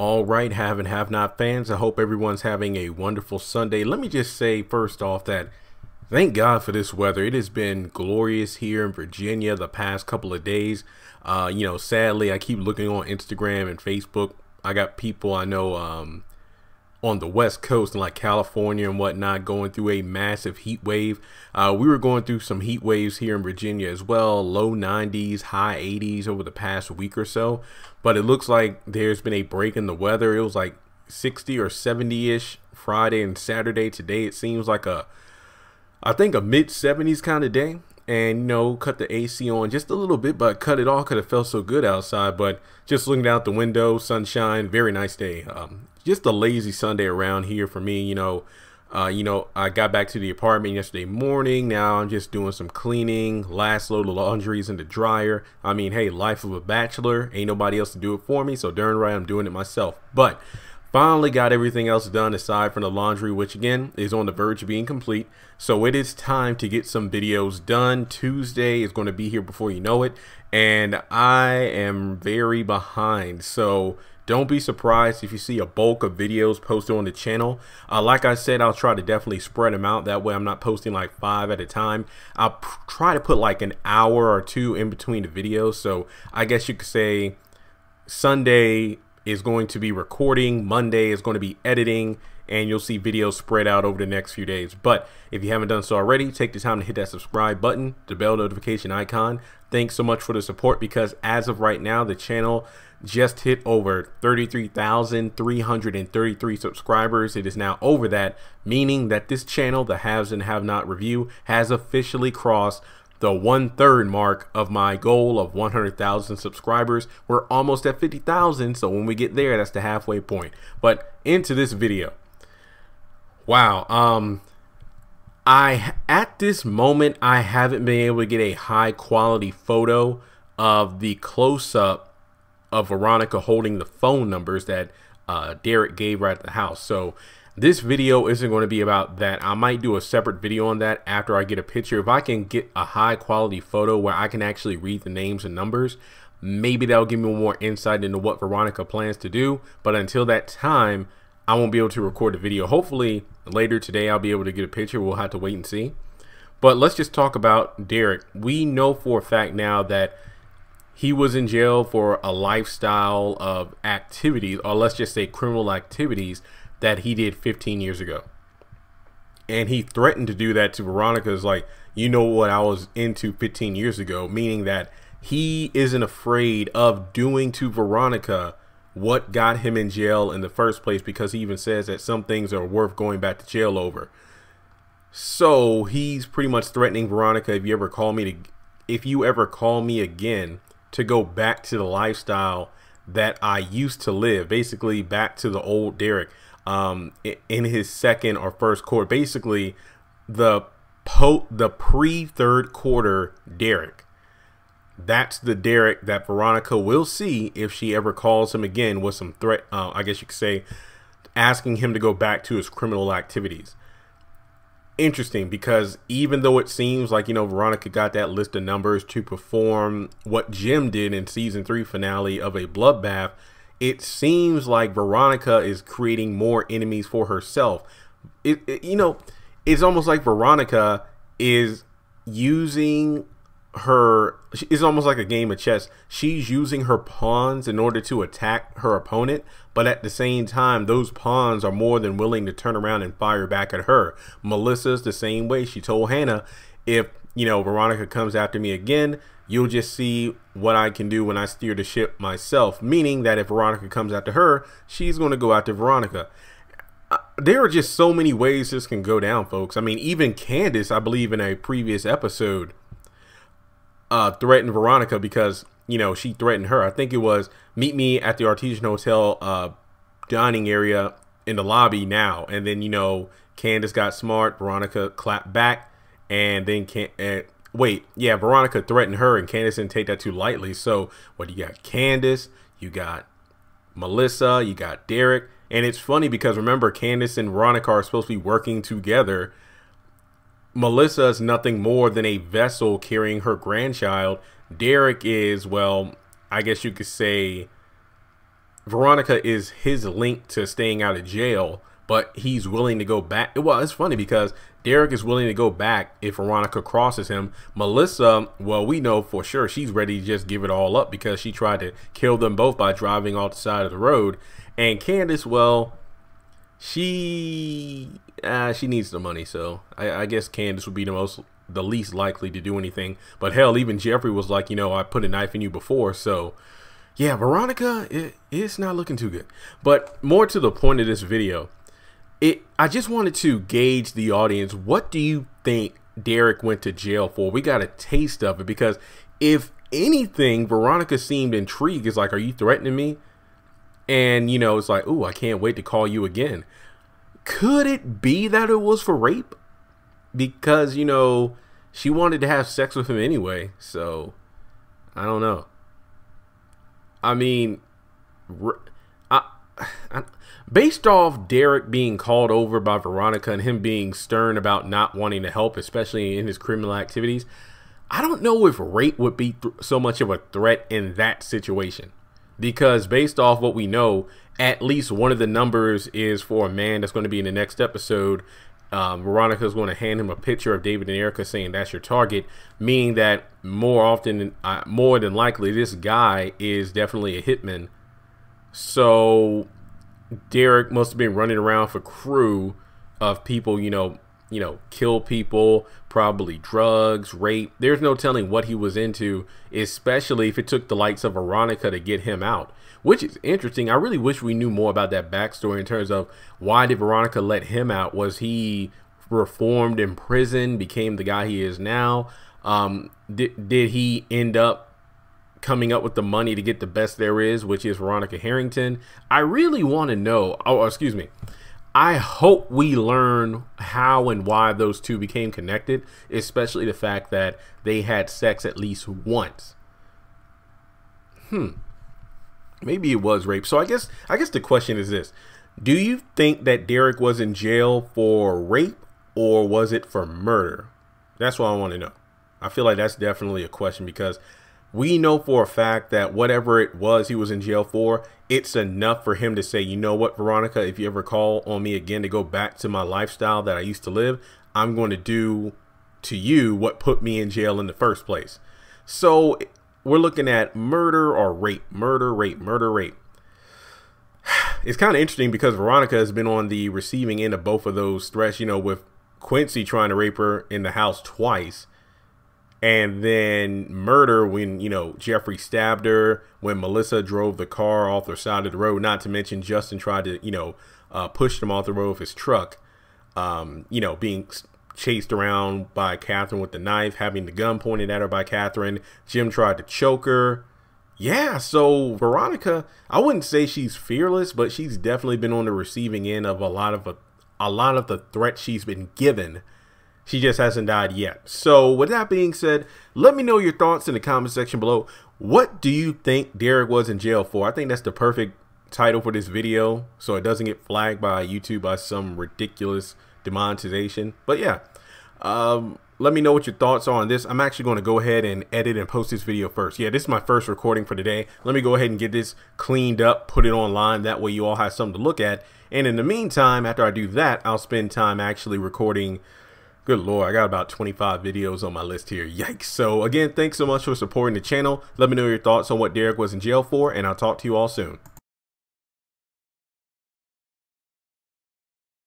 All right, have and have not fans. I hope everyone's having a wonderful Sunday. Let me just say first off that thank God for this weather. It has been glorious here in Virginia the past couple of days. Sadly, I keep looking on Instagram and Facebook. I got people I know on the West Coast and like California and whatnot going through a massive heat wave. We were going through some heat waves here in Virginia as well, low 90s, high 80s over the past week or so. But it looks like there's been a break in the weather. It was like 60 or 70-ish Friday and Saturday. Today it seems like I think a mid 70s kind of day. And, cut the AC on just a little bit, but cut it off because it felt so good outside. But just looking out the window, sunshine, very nice day. Just a lazy Sunday around here for me. I got back to the apartment yesterday morning. Now I'm just doing some cleaning. Last load of laundry's in the dryer. I mean, hey, life of a bachelor. Ain't nobody else to do it for me. So darn right, I'm doing it myself. But finally got everything else done aside from the laundry, which again is on the verge of being complete. So it is time to get some videos done. Tuesday is going to be here before you know it. And I am very behind. So don't be surprised if you see a bulk of videos posted on the channel. Like I said, I'll try to definitely spread them out. That way I'm not posting like 5 at a time. I'll try to put like an hour or 2 in between the videos. So I guess you could say Sunday is going to be recording, Monday is going to be editing, and you'll see videos spread out over the next few days. But if you haven't done so already, take the time to hit that subscribe button, the bell notification icon. Thanks so much for the support, because as of right now, the channel just hit over 33,333 subscribers. It is now over that, meaning that this channel, the Haves and Have Not Review, has officially crossed the 1/3 mark of my goal of 100,000 subscribers. We're almost at 50,000, so when we get there, that's the halfway point. But into this video. Wow, at this moment, I haven't been able to get a high quality photo of the close-up of Veronica holding the phone numbers that Derek gave her at the house. So this video isn't going to be about that. I might do a separate video on that after I get a picture. If I can get a high quality photo where I can actually read the names and numbers, maybe that'll give me more insight into what Veronica plans to do. But until that time, I won't be able to record a video. Hopefully later today I'll be able to get a picture. We'll have to wait and see. But let's just talk about Derek. We know for a fact now that he was in jail for a lifestyle of activities, or let's just say criminal activities, that he did 15 years ago. And he threatened to do that to Veronica. Is like, you know what I was into 15 years ago, meaning that he isn't afraid of doing to Veronica what got him in jail in the first place, because he even says that some things are worth going back to jail over. So he's pretty much threatening Veronica, if you ever call me again, to go back to the lifestyle that I used to live, basically back to the old Derek. In his second or first quarter, basically the pre-third quarter Derek. That's the Derek that Veronica will see if she ever calls him again with some threat, I guess you could say, asking him to go back to his criminal activities. Interesting, because even though it seems like, Veronica got that list of numbers to perform what Jim did in season 3 finale of A Bloodbath, it seems like Veronica is creating more enemies for herself. It's almost like Veronica is using it's almost like a game of chess. She's using her pawns in order to attack her opponent, but at the same time, those pawns are more than willing to turn around and fire back at her. Melissa's the same way. She told Hannah, if Veronica comes after me again, you'll just see what I can do when I steer the ship myself. Meaning that if Veronica comes after her, she's going to go after Veronica. There are just so many ways this can go down, folks. I mean, even Candace, I believe in a previous episode, threatened Veronica because, she threatened her. I think it was meet me at the Artesian Hotel dining area in the lobby now. And then, Candace got smart. Veronica clapped back. And then Veronica threatened her, and Candace didn't take that too lightly. So what you got? Candace, you got Melissa, you got Derek. And it's funny because remember, Candace and Veronica are supposed to be working together. Melissa is nothing more than a vessel carrying her grandchild. Derek is, well, I guess you could say Veronica is his link to staying out of jail, but he's willing to go back. Well, it's funny because Derek is willing to go back if Veronica crosses him. Melissa, well, we know for sure she's ready to just give it all up because she tried to kill them both by driving off the side of the road. And Candace, well, she needs the money, so I guess Candace would be the least likely to do anything. But hell, even Jeffrey was like, you know, I put a knife in you before, so yeah, Veronica, it's not looking too good. But more to the point of this video, I just wanted to gauge the audience. What do you think Derek went to jail for? We got a taste of it because if anything, Veronica seemed intrigued. It's like, are you threatening me? And, you know, it's like, ooh, I can't wait to call you again. Could it be that it was for rape? Because, you know, she wanted to have sex with him anyway. So, I don't know. I mean, based off Derek being called over by Veronica and him being stern about not wanting to help, especially in his criminal activities, I don't know if rape would be so much of a threat in that situation. Because based off what we know, at least one of the numbers is for a man that's going to be in the next episode. Veronica is going to hand him a picture of David and Erica saying that's your target, meaning that more than likely, this guy is definitely a hitman. So Derek must have been running around for crew of people, you know, kill people, probably drugs, rape. There's no telling what he was into, especially if it took the likes of Veronica to get him out, which is interesting. I really wish we knew more about that backstory in terms of why did Veronica let him out? Was he reformed in prison, became the guy he is now? Did he end up coming up with the money to get the best there is, which is Veronica Harrington? I really want to know. Oh, excuse me. I hope we learn how and why those two became connected, especially the fact that they had sex at least once. Maybe it was rape. So I guess the question is this. Do you think that Derek was in jail for rape or was it for murder? That's what I want to know. I feel like that's definitely a question because we know for a fact that whatever it was he was in jail for, it's enough for him to say, you know what, Veronica, if you ever call on me again to go back to my lifestyle that I used to live, I'm going to do to you what put me in jail in the first place. So we're looking at murder or rape, murder, rape, murder, rape. It's kind of interesting because Veronica has been on the receiving end of both of those threats, you know, with Quincy trying to rape her in the house twice. And then murder when, you know, Jeffrey stabbed her, when Melissa drove the car off the side of the road, not to mention Justin tried to, you know, push them off the road with his truck, you know, being chased around by Catherine with the knife, having the gun pointed at her by Catherine. Jim tried to choke her. Yeah, so Veronica, I wouldn't say she's fearless, but she's definitely been on the receiving end of a lot of the threats she's been given. She just hasn't died yet. So with that being said, let me know your thoughts in the comment section below. What do you think Derek was in jail for? I think that's the perfect title for this video, so it doesn't get flagged by YouTube by some ridiculous demonetization. But yeah, let me know what your thoughts are on this. I'm actually going to go ahead and edit and post this video first. Yeah, this is my first recording for today. Let me go ahead and get this cleaned up, put it online. That way you all have something to look at. And in the meantime, after I do that, I'll spend time actually recording. Good Lord, I got about 25 videos on my list here. Yikes. So again, thanks so much for supporting the channel. Let me know your thoughts on what Derek was in jail for, and I'll talk to you all soon.